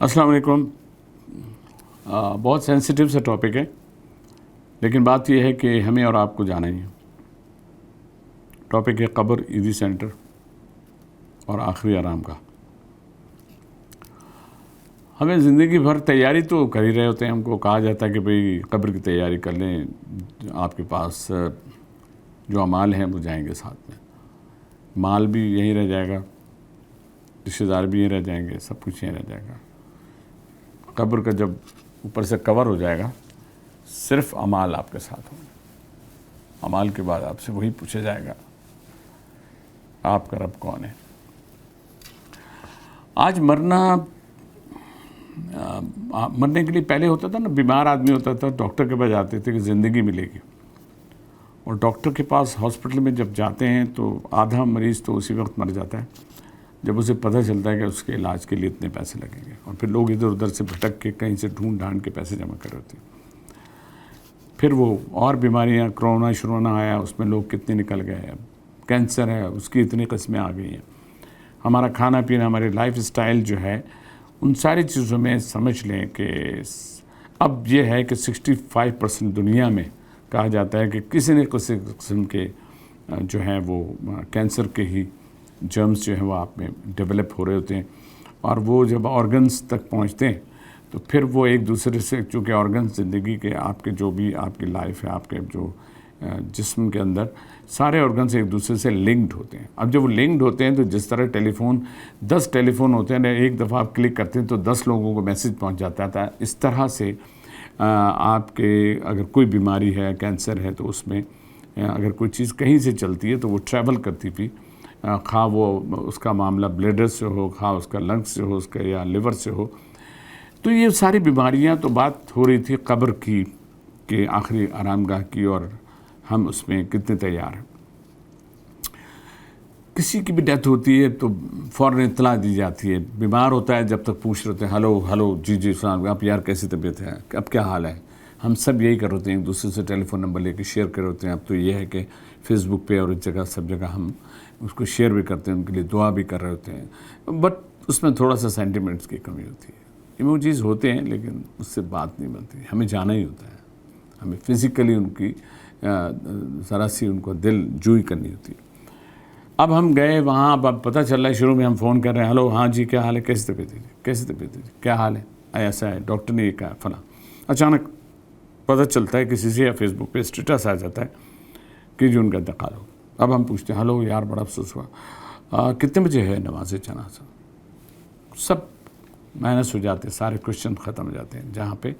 السلام علیکم. بہت سینسیٹیو سا ٹاپک ہے، لیکن بات یہ ہے کہ ہمیں اور آپ کو جانا ہی ہے. ٹاپک ہے قبر، ایدی سینٹر اور آخری آرام کا. ہمیں زندگی بھر تیاری تو کر ہی رہے ہوتے ہیں. ہم کو کہا جاتا ہے کہ بھئی قبر کی تیاری کر لیں، آپ کے پاس جو اعمال ہیں وہ جائیں گے ساتھ میں. مال بھی یہیں رہ جائے گا، رشتہ دار بھی یہیں رہ جائیں گے، سب کچھ یہیں رہ جائے گا. قبر کا جب اوپر سے کور ہو جائے گا، صرف اعمال آپ کے ساتھ ہوں گے. اعمال کے بعد آپ سے وہی پوچھا جائے گا آپ کا رب کون ہے. آج مرنے کے لیے پہلے ہوتا تھا نا، بیمار آدمی ہوتا تھا ڈاکٹر کے پاس جاتے تھے کہ زندگی ملے گی، اور ڈاکٹر کے پاس ہاسپٹل میں جب جاتے ہیں تو آدھا مریض تو اسی وقت مر جاتا ہے جب اسے پتہ چلتا ہے کہ اس کے علاج کے لیے اتنے پیسے لگیں گے، اور پھر لوگ ادھر ادھر سے بھٹک کے کہیں سے ڈھونڈ ڈھانڈ کے پیسے جمع کر رہے ہوتے ہیں. پھر وہ اور بیماریاں، کرونا آیا، اس میں لوگ کتنے نکل گئے. کینسر ہے، اس کی اتنی قسمیں آ گئی ہیں. ہمارا کھانا پینا، ہمارے لائف سٹائل جو ہے، ان ساری چیزوں میں سمجھ لیں کہ اب یہ ہے کہ 65% دنیا میں کہا جاتا ہے کہ کسی نہ کسی قسم کے جو ہیں وہ کینسر کے ہی جرمز جو ہیں وہ آپ میں ڈیولپ ہو رہے ہوتے ہیں. اور وہ جب آرگنز تک پہنچتے ہیں تو پھر وہ ایک دوسرے سے، چونکہ آرگنز زندگی کے، آپ کے جو بھی آپ کی لائف ہے، آپ کے جو جسم کے اندر سارے آرگنز ایک دوسرے سے لنکڈ ہوتے ہیں. اب جب وہ لنکڈ ہوتے ہیں تو جس طرح 10 ٹیلی فون ہوتے ہیں، ایک دفعہ آپ کلک کرتے ہیں تو 10 لوگوں کو میسج پہنچ جاتا تھا. اس طرح سے آپ کے اگر کوئی بیماری ہے، کینسر ہے، تو اس میں اگر کوئی چیز کہیں سے چلتی ہے تو وہ ٹریول کرتی تھی، خواہ وہ اس کا معاملہ بلیڈر سے ہو، خواہ اس کا لنگس سے ہو، اس کا یا لیور سے ہو. تو یہ ساری بیماریاں، تو بات ہو رہی تھی قبر کی کہ آخری آرام گاہ کی، اور ہم اس میں کتنے تیار ہیں. کسی کی بھی ڈیتھ ہوتی ہے تو فوراً اطلاع دی جاتی ہے. بیمار ہوتا ہے جب تک پوچھ رہے ہوتے ہیں، ہلو جی سلام، آپ یار کیسی طبیعت ہے، اب کیا حال ہے. ہم سب یہی کر رہے ہوتے ہیں، ایک دوسرے سے ٹیلی فون نمبر لے کے شیئر کر رہے ہوتے ہیں. اب تو یہ ہے کہ فیس بک پہ اور اس جگہ سب جگہ ہم اس کو شیئر بھی کرتے ہیں، ان کے لیے دعا بھی کر رہے ہوتے ہیں. بٹ اس میں تھوڑا سا سینٹیمنٹس کی کمی ہوتی ہے. ایموجیز ہوتے ہیں لیکن اس سے بات نہیں بنتی. ہمیں جانا ہی ہوتا ہے، ہمیں فزیکلی ان کی ذرا سی ان کو دل جوئی کرنی ہوتی ہے. اب ہم گئے وہاں، اب پتہ چل رہا ہے، شروع میں ہم فون کر رہے ہیں، ہلو ہاں جی کیا حال ہے، کیسی طبیعت ہے جی، کیسی طبیعت ہے جی، کیا حال ہے، ایسا ہے، ڈاکٹر نے یہ کہا فلاں. اچانک پتہ چلتا ہے کسی سے، یا فیس بک پہ اسٹیٹس آ جاتا ہے کہ جو ان کا انتقال ہو. اب ہم پوچھتے ہیں، ہلو یار بڑا افسوس ہوا، کتنے بجے ہے نماز جنازہ. سب مائنس ہو جاتے ہیں، سارے کوشچن ختم ہو جاتے ہیں جہاں پہ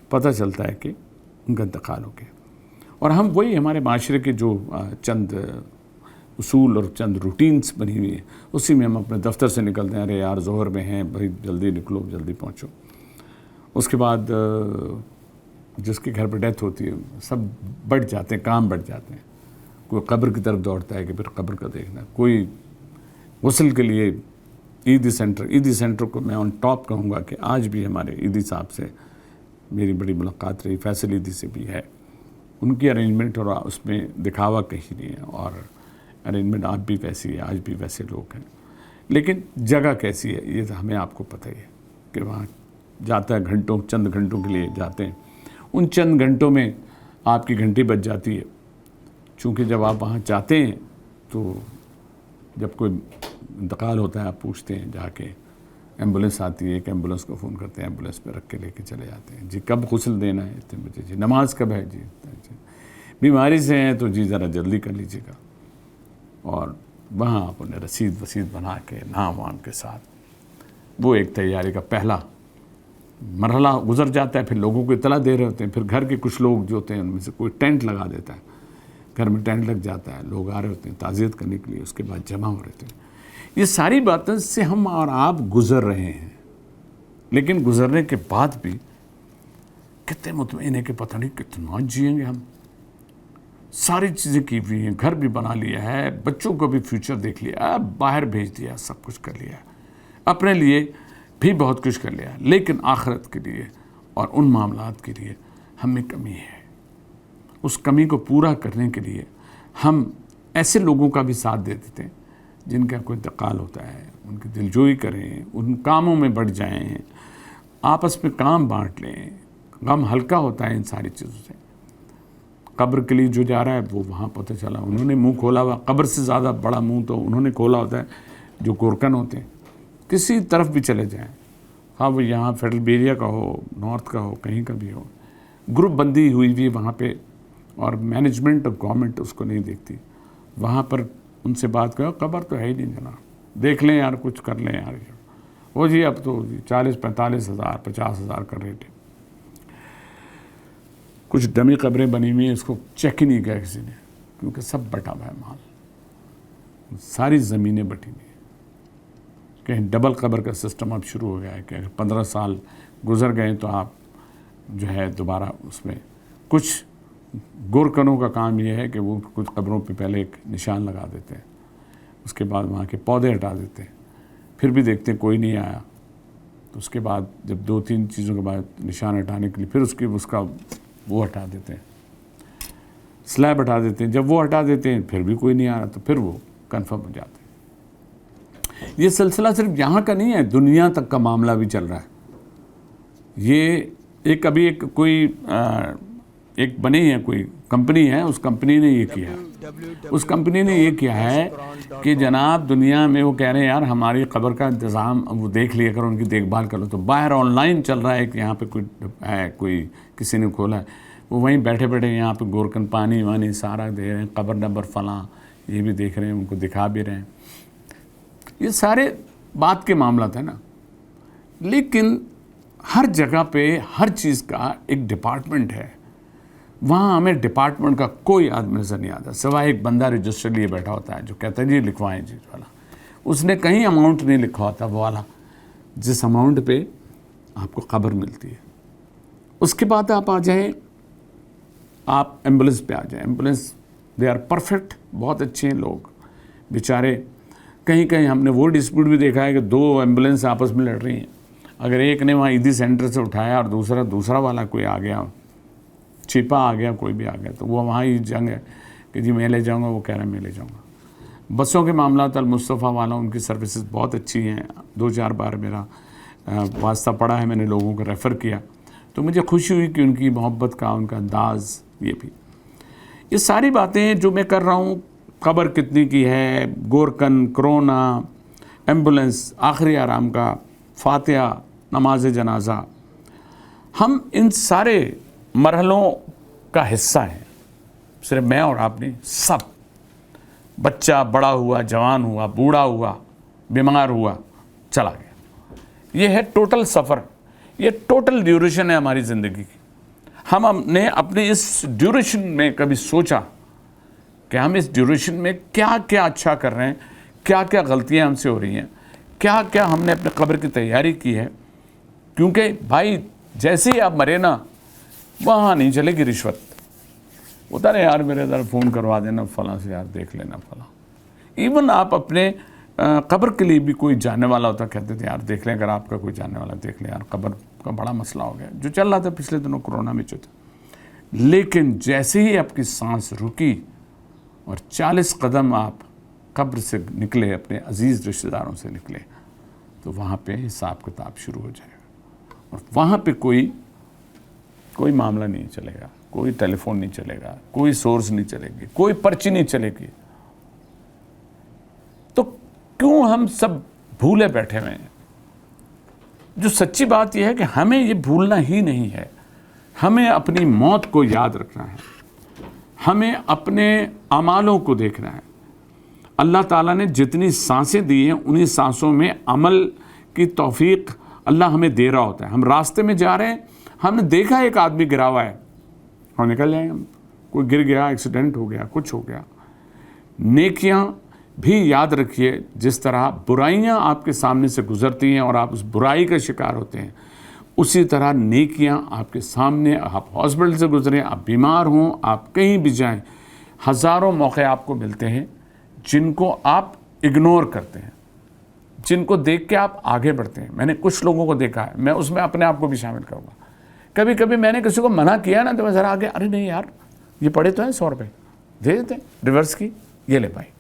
پتہ چلتا ہے کہ ان کا انتقال ہو گیا. اور ہم وہی ہمارے معاشرے کے جو چند اصول اور چند روٹینز بنی ہوئی ہیں، اسی میں ہم اپنے دفتر سے نکلتے ہیں، ارے یار ظہر میں ہیں بھائی، جلدی نکلو، جلدی پہنچو. اس کے بعد جس کے گھر پہ ڈیتھ ہوتی ہے سب بڑھ جاتے ہیں، کام بڑھ جاتے ہیں. کوئی قبر کی طرف دوڑتا ہے کہ پھر قبر کا دیکھنا، کوئی غسل کے لیے ایدی سینٹر کو میں آن ٹاپ کہوں گا کہ آج بھی ہمارے ایدی صاحب سے میری بڑی ملاقات رہی، فیصل ایدی سے بھی ہے. ان کی ارینجمنٹ اور اس میں دکھاوا کہیں نہیں ہے، اور ارینجمنٹ آپ بھی ویسی ہے، آج بھی ویسے لوگ ہیں. لیکن جگہ کیسی ہے یہ تو ہمیں آپ کو پتہ ہی ہے کہ وہاں جاتا ہے چند گھنٹوں کے لیے جاتے ہیں. ان چند گھنٹوں میں آپ کی گھنٹی بج جاتی ہے. چونکہ جب آپ وہاں جاتے ہیں تو جب کوئی انتقال ہوتا ہے آپ پوچھتے ہیں، جا کے ایمبولینس آتی ہے، ایک ایمبولینس کو فون کرتے ہیں، ایمبولینس پہ رکھ کے لے کے چلے جاتے ہیں. جی کب غسل دینا ہے، اتنے بجے. جی نماز کب ہے، جی بیماری سے ہیں تو جی ذرا جلدی کر لیجیے گا. اور وہاں آپ انہیں رسید بنا کے نام وام کے ساتھ وہ ایک تیاری کا پہلا مرحلہ گزر جاتا ہے. پھر لوگوں کو اطلاع دے رہے ہوتے ہیں. پھر گھر کے کچھ لوگ جو ہوتے ہیں ان میں سے کوئی ٹینٹ لگا دیتا ہے، گھر میں ٹینٹ لگ جاتا ہے، لوگ آ رہے ہوتے ہیں تعزیت کرنے کے لیے، اس کے بعد جمع ہو رہے ہیں. یہ ساری باتیں سے ہم اور آپ گزر رہے ہیں. لیکن گزرنے کے بعد بھی کتنے مطمئن ہیں کہ پتہ نہیں کتنا جئیں گے. ہم ساری چیزیں کی ہوئی ہیں، گھر بھی بنا لیا ہے، بچوں کو بھی فیوچر دیکھ لیا، باہر بھیج دیا، سب کچھ کر لیا، اپنے لیے بھی بہت کچھ کر لیا. لیکن آخرت کے لیے اور ان معاملات کے لیے ہمیں کمی ہے. اس کمی کو پورا کرنے کے لیے ہم ایسے لوگوں کا بھی ساتھ دے دیتے ہیں جن کا کوئی انتقال ہوتا ہے، ان کی دلجوئی کریں، ان کاموں میں بڑھ جائیں، آپس میں کام بانٹ لیں, غم ہلکا ہوتا ہے ان ساری چیزوں سے. قبر کے لیے جو جا رہا ہے وہ وہاں پتہ چلا انہوں نے منہ کھولا ہوا, قبر سے زیادہ بڑا منہ تو انہوں نے کھولا ہوتا ہے جو گورکن ہوتے ہیں. کسی طرف بھی چلے جائیں, ہاں وہ یہاں فیڈرل بیریا کا ہو, نارتھ کا ہو, کہیں کا بھی ہو, گروپ بندی ہوئی ہوئی وہاں پہ, اور مینجمنٹ اور گورنمنٹ اس کو نہیں دیکھتی. وہاں پر ان سے بات کرو, قبر تو ہے ہی نہیں جناب, دیکھ لیں یار, کچھ کر لیں یار. وہ جی اب تو 40-45 ہزار 50 ہزار کا ریٹ ہے. کچھ ڈمی قبریں بنی ہوئی ہیں, اس کو چیک ہی نہیں کیا کسی نے, کیونکہ سب بٹا ہوا ہے مال, ساری زمینیں بٹی ہوئی ہیں. کہیں ڈبل قبر کا سسٹم اب شروع ہو گیا ہے کہ اگر 15 سال گزر گئے تو آپ جو ہے دوبارہ اس میں کچھ گورکنوں کا کام یہ ہے کہ وہ کچھ قبروں پہ پہلے ایک نشان لگا دیتے ہیں, اس کے بعد وہاں کے پودے ہٹا دیتے ہیں, پھر بھی دیکھتے ہیں کوئی نہیں آیا, تو اس کے بعد جب 2-3 چیزوں کے بعد نشان ہٹانے کے لیے پھر اس کا وہ ہٹا دیتے ہیں, سلیب ہٹا دیتے ہیں. جب وہ ہٹا دیتے ہیں پھر بھی کوئی نہیں آ رہا تو پھر وہ کنفرم ہو جاتے ہیں. یہ سلسلہ صرف یہاں کا نہیں ہے, دنیا تک کا معاملہ بھی چل رہا ہے. یہ ایک بنی ہے کوئی کمپنی ہے, اس کمپنی نے یہ کیا, اس کمپنی نے یہ کیا ہے کہ جناب دنیا میں وہ کہہ رہے ہیں یار ہماری قبر کا انتظام وہ دیکھ لیا کرو, ان کی دیکھ بھال کرو. تو باہر آن لائن چل رہا ہے کہ یہاں پہ کوئی کسی نے کھولا ہے, وہ وہیں بیٹھے بیٹھے یہاں پہ گورکن پانی وانی سارا دے رہے ہیں, قبر نمبر فلاں یہ بھی دیکھ رہے ہیں, ان کو دکھا بھی رہے ہیں. یہ سارے بات کے معاملات ہیں نا. لیکن ہر جگہ پہ ہر چیز کا ایک ڈپارٹمنٹ ہے, وہاں ہمیں ڈپارٹمنٹ کا کوئی آدمی نظر نہیں آتا سوائے ایک بندہ رجسٹر لیے بیٹھا ہوتا ہے جو کہتا ہے جی لکھوائیں جی والا. اس نے کہیں اماؤنٹ نہیں لکھا ہوتا وہ والا جس اماؤنٹ پہ آپ کو قبر ملتی ہے. اس کے بعد آپ آ جائیں, آپ ایمبولینس پہ آ جائیں. ایمبولینس دے آر پرفیکٹ, بہت اچھے ہیں لوگ بیچارے. کہیں کہیں ہم نے وہ ڈسپیوٹ بھی دیکھا ہے کہ 2 ایمبولینس آپس میں لڑ رہی ہیں, اگر ایک نے وہاں عیدی سینٹر سے اٹھایا اور دوسرا والا کوئی آ گیا, چھپا آ گیا, کوئی بھی آ گیا, تو وہ وہاں ہی جنگ ہے کہ جی میں لے جاؤں گا, وہ کہہ رہا ہے میں لے جاؤں گا. بسوں کے معاملات المصطفیٰ والا, ان کی سروسز بہت اچھی ہیں. 2-4 بار میرا واسطہ پڑا ہے, میں نے لوگوں کو ریفر کیا, تو مجھے خوشی ہوئی کہ ان کی محبت کا, ان کا انداز. یہ ساری باتیں جو میں کر رہا ہوں, قبر کتنی کی ہے, گورکن, کرونا, ایمبولینس, آخری آرام کا, فاتحہ, نماز جنازہ, ہم ان سارے مرحلوں کا حصہ ہیں. صرف میں اور آپ نہیں, سب. بچہ بڑا ہوا, جوان ہوا, بوڑھا ہوا, بیمار ہوا, چلا گیا. یہ ہے ٹوٹل سفر, یہ ٹوٹل ڈیوریشن ہے ہماری زندگی کی. ہم نے اپنے اس ڈیوریشن میں کبھی سوچا کہ ہم اس ڈیوریشن میں کیا کیا اچھا کر رہے ہیں, کیا کیا غلطیاں ہم سے ہو رہی ہیں, کیا کیا ہم نے اپنے قبر کی تیاری کی ہے. کیونکہ بھائی جیسے ہی آپ مرے نا, وہاں نہیں چلے گی رشوت. ہوتا نا یار میرے ادھر فون کروا دینا فلاں سے, یار دیکھ لینا فلاں. ایون آپ اپنے قبر کے لیے بھی کوئی جاننے والا ہوتا, کہتے تھے یار دیکھ لیں, اگر آپ کا کوئی جاننے والا دیکھ لیں یار, قبر کا بڑا مسئلہ ہو گیا, جو چل رہا تھا پچھلے دنوں کرونا میں جو تھا. لیکن جیسے ہی آپ کی سانس رکی اور 40 قدم آپ قبر سے نکلے, اپنے عزیز رشتہ داروں سے نکلے, تو وہاں پہ حساب کتاب شروع ہو جائے گا. اور وہاں پہ کوئی معاملہ نہیں چلے گا, کوئی ٹیلی فون نہیں چلے گا, کوئی سورس نہیں چلے گی, کوئی پرچی نہیں چلے گی. تو کیوں ہم سب بھولے بیٹھے ہوئے ہیں؟ جو سچی بات یہ ہے کہ ہمیں یہ بھولنا ہی نہیں ہے. ہمیں اپنی موت کو یاد رکھنا ہے, ہمیں اپنے اعمالوں کو دیکھنا ہے. اللہ تعالیٰ نے جتنی سانسیں دی ہیں, انہی سانسوں میں عمل کی توفیق اللہ ہمیں دے رہا ہوتا ہے. ہم راستے میں جا رہے ہیں, ہم نے دیکھا ایک آدمی گرا ہوا ہے, ہم نکل جائیں گے. کوئی گر گیا, ایکسیڈنٹ ہو گیا, کچھ ہو گیا. نیکیاں بھی یاد رکھیے, جس طرح برائیاں آپ کے سامنے سے گزرتی ہیں اور آپ اس برائی کا شکار ہوتے ہیں, اسی طرح نیکیاں آپ کے سامنے, آپ ہاسپٹل سے گزریں, آپ بیمار ہوں, آپ کہیں بھی جائیں, ہزاروں موقع آپ کو ملتے ہیں جن کو آپ اگنور کرتے ہیں, جن کو دیکھ کے آپ آگے بڑھتے ہیں. میں نے کچھ لوگوں کو دیکھا ہے, میں اس میں اپنے آپ کو بھی شامل کروں گا. کبھی کبھی میں نے کسی کو منع کیا نا, تو میں ذرا آگے, ارے نہیں یار یہ پڑے تو ہیں 100 روپے, دے دیتے ہیں ریورس کی, یہ لے بھائی,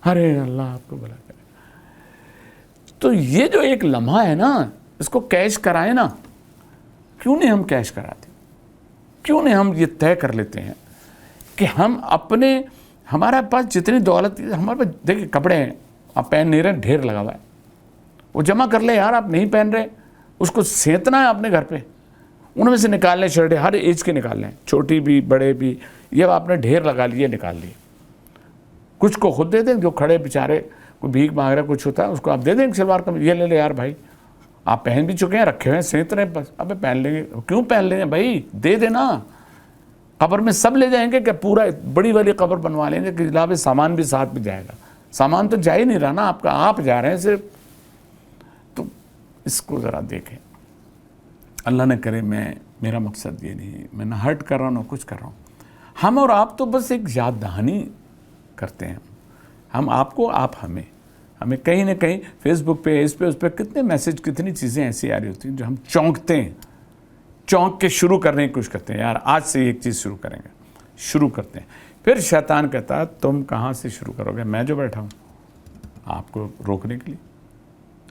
ارے اللہ آپ کو بھلا کرے. تو یہ جو ایک لمحہ ہے نا, اس کو کیچ کرائیں نا, کیوں نہیں ہم کیش کراتے؟ کیوں نہیں ہم یہ طے کر لیتے ہیں کہ ہم اپنے ہمارے پاس جتنی دولت ہمارے پاس دیکھیں کپڑے ہیں آپ پہن نہیں رہے ڈھیر لگا ہوا ہے وہ جمع کر لیں یار آپ نہیں پہن رہے اس کو سینتنا ہے اپنے گھر پہ ان میں سے نکال لیں شرٹیں ہر ایج کے نکال لیں چھوٹی بھی بڑے بھی یہ آپ نے ڈھیر لگا لیے نکال لیے کچھ کو خود دے دیں جو کھڑے بیچارے کوئی بھیک مانگ رہا کچھ ہوتا ہے اس کو آپ دے دیں شلوار کمیض یہ لے لے یار بھائی آپ پہن بھی چکے ہیں رکھے ہوئے ہیں سینت رہے بس اب پہن لیں گے کیوں پہن لیں گے بھائی دے دینا قبر میں سب لے جائیں گے کہ پورا بڑی والی قبر بنوا لیں گے کہ جناب سامان بھی ساتھ بھی جائے گا سامان تو جا ہی نہیں رہا نا آپ کا آپ جا رہے ہیں صرف تو اس کو ذرا دیکھیں اللہ نہ کرے میرا مقصد یہ نہیں میں نہ ہرٹ کر رہا ہوں نہ کچھ کر رہا ہوں ہم اور آپ تو بس ایک یاد دہانی کرتے ہیں ہم آپ کو آپ ہمیں کہیں نہ کہیں فیس بک پہ اس پہ کتنے میسج کتنی چیزیں ایسی آ رہی ہوتی ہیں جو ہم چونکتے ہیں چونک کے شروع کرنے کی کوشش کرتے ہیں یار آج سے ایک چیز شروع کریں گے شروع کرتے ہیں پھر شیطان کہتا ہے تم کہاں سے شروع کرو گے میں جو بیٹھا ہوں آپ کو روکنے کے لیے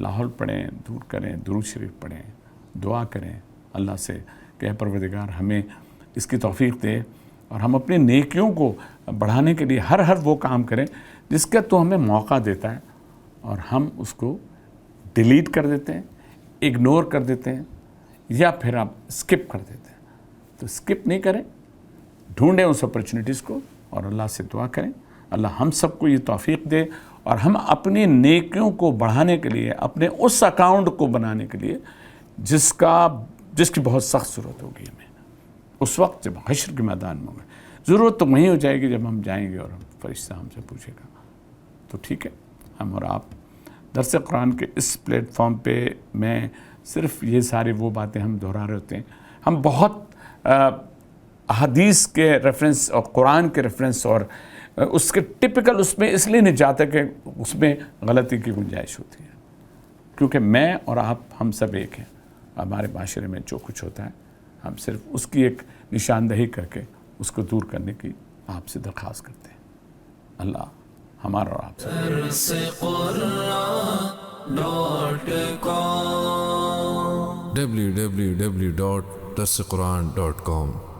لاہور پڑھیں دور کریں درود شریف پڑھیں دعا کریں اللہ سے کہ پروردگار ہمیں اس کی توفیق دے اور ہم اپنی نیکیوں کو بڑھانے کے لیے ہر وہ کام کریں جس کا تو ہمیں موقع دیتا ہے اور ہم اس کو ڈیلیٹ کر دیتے ہیں اگنور کر دیتے ہیں یا پھر آپ اسکپ کر دیتے ہیں تو اسکپ نہیں کریں ڈھونڈیں اس اپرچونیٹیز کو اور اللہ سے دعا کریں اللہ ہم سب کو یہ توفیق دے اور ہم اپنی نیکیوں کو بڑھانے کے لیے اپنے اس اکاؤنٹ کو بنانے کے لیے جس کی بہت سخت ضرورت ہوگی ہمیں اس وقت جب حشر کے میدان میں ہوگا ضرورت تو وہیں ہو جائے گی جب ہم جائیں گے اور فرشتہ ہم سے پوچھے گا تو ٹھیک ہے ہم اور آپ درس قرآن کے اس پلیٹ فارم پہ میں صرف یہ سارے وہ باتیں ہم دہرا رہے ہوتے ہیں ہم بہت احادیث کے ریفرنس اور قرآن کے ریفرنس اور اس کے ٹپیکل اس میں اس لیے نہیں جاتے کہ اس میں غلطی کی گنجائش ہوتی ہے کیونکہ میں اور آپ ہم سب ایک ہیں ہمارے معاشرے میں جو کچھ ہوتا ہے ہم صرف اس کی ایک نشاندہی کر کے اس کو دور کرنے کی آپ سے درخواست کرتے ہیں اللہ ہمارا اور آپ سے www.darsequran.com